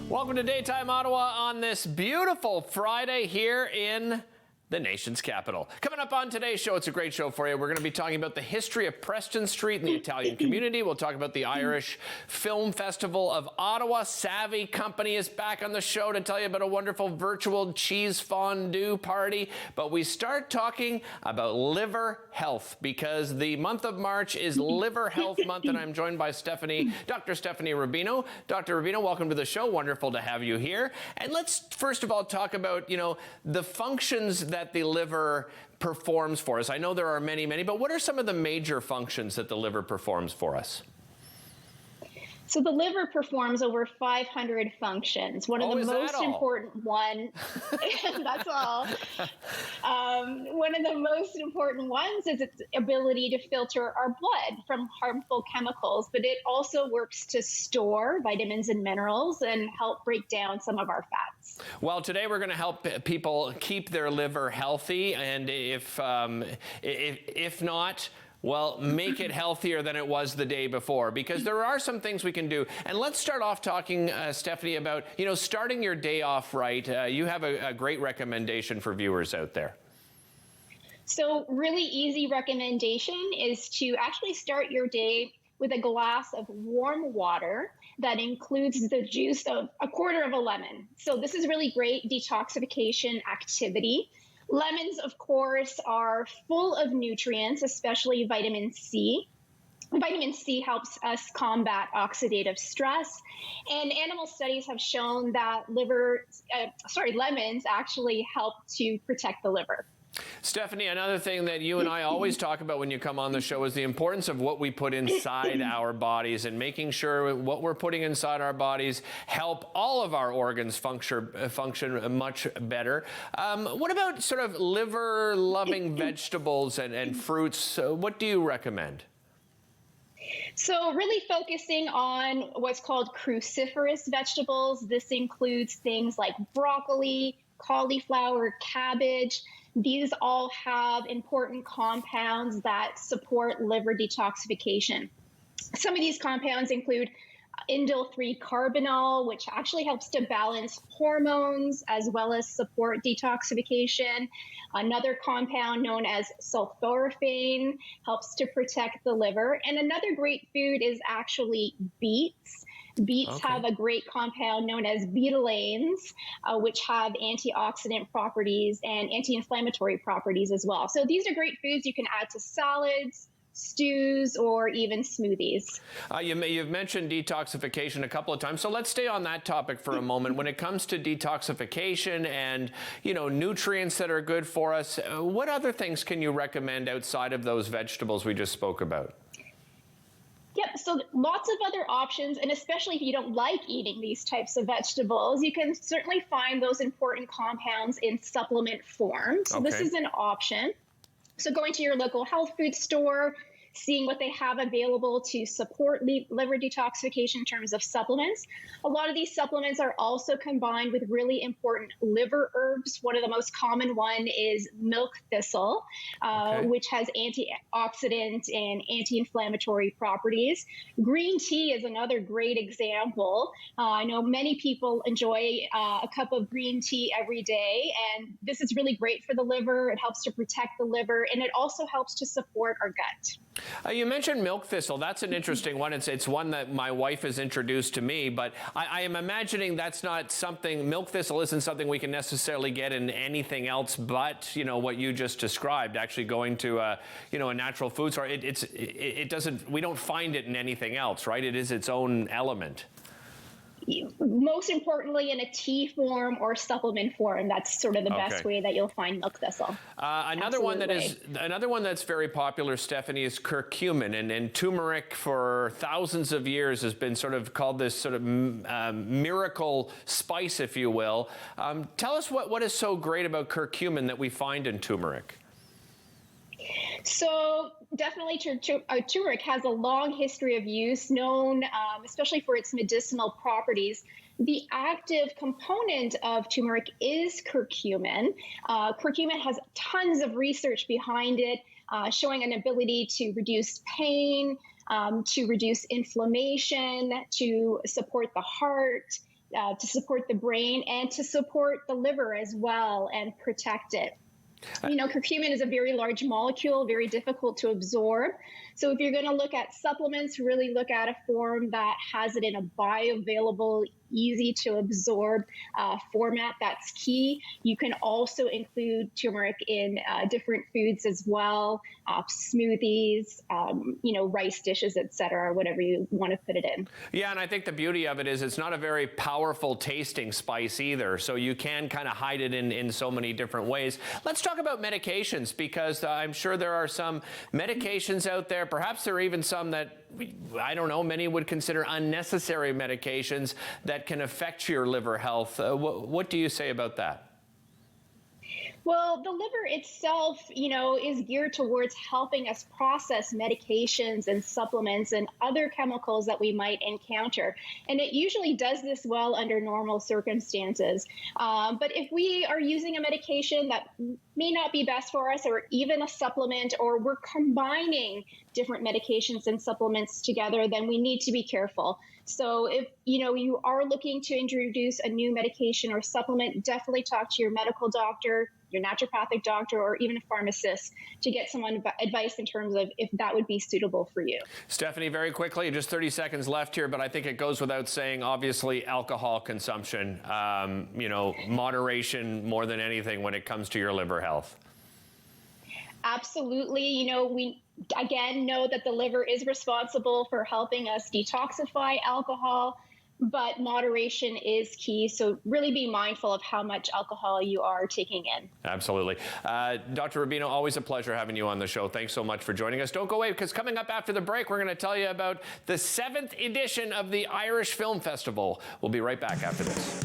Welcome to Daytime Ottawa on this beautiful Friday here in the nation's capital. Coming up on today's show, it's a great show for you. We're going to be talking about the history of Preston Street and the Italian community. We'll talk about the Irish Film Festival of Ottawa. Savvy Company is back on the show to tell you about a wonderful virtual cheese fondue party. But we start talking about liver health because the month of March is Liver Health Month, and I'm joined by Dr. Stephanie Rubino. Dr. Rubino, welcome to the show. Wonderful to have you here. And let's first of all talk about, the functions that the liver performs for us. I know there are many, but what are some of the major functions that the liver performs for us? So the liver performs over 500 functions. One of the most important ones, that's all. One of the most important ones is its ability to filter our blood from harmful chemicals, but it also works to store vitamins and minerals and help break down some of our fats. Well, today we're going to help people keep their liver healthy, and if not, well, make it healthier than it was the day before, because there are some things we can do. And let's start off talking, Stephanie, about, starting your day off right. You have a great recommendation for viewers out there. So really easy recommendation is to actually start your day with a glass of warm water that includes the juice of a quarter of a lemon. So this is really great detoxification activity. Lemons, of course, are full of nutrients, especially vitamin C. Vitamin C helps us combat oxidative stress, and animal studies have shown that lemons actually help to protect the liver. Stephanie, another thing that you and I always talk about when you come on the show is the importance of what we put inside our bodies and making sure what we're putting inside our bodies help all of our organs function much better. What about sort of liver-loving vegetables and fruits? What do you recommend? So really focusing on what's called cruciferous vegetables. This includes things like broccoli, cauliflower, cabbage. These all have important compounds that support liver detoxification. Some of these compounds include indole-3 carbinol, which actually helps to balance hormones as well as support detoxification. Another compound known as sulforaphane helps to protect the liver. And another great food is actually beets. Beets have a great compound known as betalains, which have antioxidant properties and anti-inflammatory properties as well. So these are great foods you can add to salads, stews, or even smoothies. You've mentioned detoxification a couple of times, so let's stay on that topic for a moment. When it comes to detoxification and, nutrients that are good for us, what other things can you recommend outside of those vegetables we just spoke about? Yep, so lots of other options, and especially if you don't like eating these types of vegetables, you can certainly find those important compounds in supplement form. So this is an option. So going to your local health food store, seeing what they have available to support liver detoxification in terms of supplements. A lot of these supplements are also combined with really important liver herbs. One of the most common one is milk thistle, which has antioxidant and anti-inflammatory properties. Green tea is another great example. I know many people enjoy a cup of green tea every day, and this is really great for the liver. It helps to protect the liver, and it also helps to support our gut. You mentioned milk thistle. That's an interesting one. It's one that my wife has introduced to me, but I am imagining that's not something, milk thistle isn't something we can necessarily get in anything else but, what you just described, actually going to a natural food store. We don't find it in anything else, right? It is its own element. Most importantly, in a tea form or supplement form, that's sort of the best way that you'll find milk thistle. Another one that's very popular, Stephanie, is curcumin, and turmeric for thousands of years has been sort of called this sort of miracle spice, if you will. Tell us what is so great about curcumin that we find in turmeric. So definitely turmeric has a long history of use, known especially for its medicinal properties. The active component of turmeric is curcumin. Curcumin has tons of research behind it, showing an ability to reduce pain, to reduce inflammation, to support the heart, to support the brain and to support the liver as well and protect it. You know, curcumin is a very large molecule, very difficult to absorb. So if you're going to look at supplements, really look at a form that has it in a bioavailable, easy to absorb format. That's key. You can also include turmeric in different foods as well, smoothies, you know, rice dishes, etc., whatever you want to put it in. Yeah, and I think the beauty of it is it's not a very powerful tasting spice either, so you can kind of hide it in so many different ways. Let's talk about medications, because I'm sure there are some medications out there, perhaps there are even some that, I don't know, many would consider unnecessary medications that can affect your liver health. What do you say about that? Well, the liver itself, you know, is geared towards helping us process medications and supplements and other chemicals that we might encounter. And it usually does this well under normal circumstances. But if we are using a medication that may not be best for us, or even a supplement, or we're combining different medications and supplements together, then we need to be careful. So if you are looking to introduce a new medication or supplement, definitely talk to your medical doctor, your naturopathic doctor, or even a pharmacist to get some advice in terms of if that would be suitable for you. Stephanie, very quickly, just 30 seconds left here, but I think it goes without saying, obviously, alcohol consumption, moderation more than anything when it comes to your liver health. Absolutely. You know, we again know that the liver is responsible for helping us detoxify alcohol, but moderation is key. So really be mindful of how much alcohol you are taking in. Absolutely. Dr. Rubino, always a pleasure having you on the show. Thanks so much for joining us. Don't go away, because coming up after the break, we're going to tell you about the 7th edition of the Irish Film Festival. We'll be right back after this.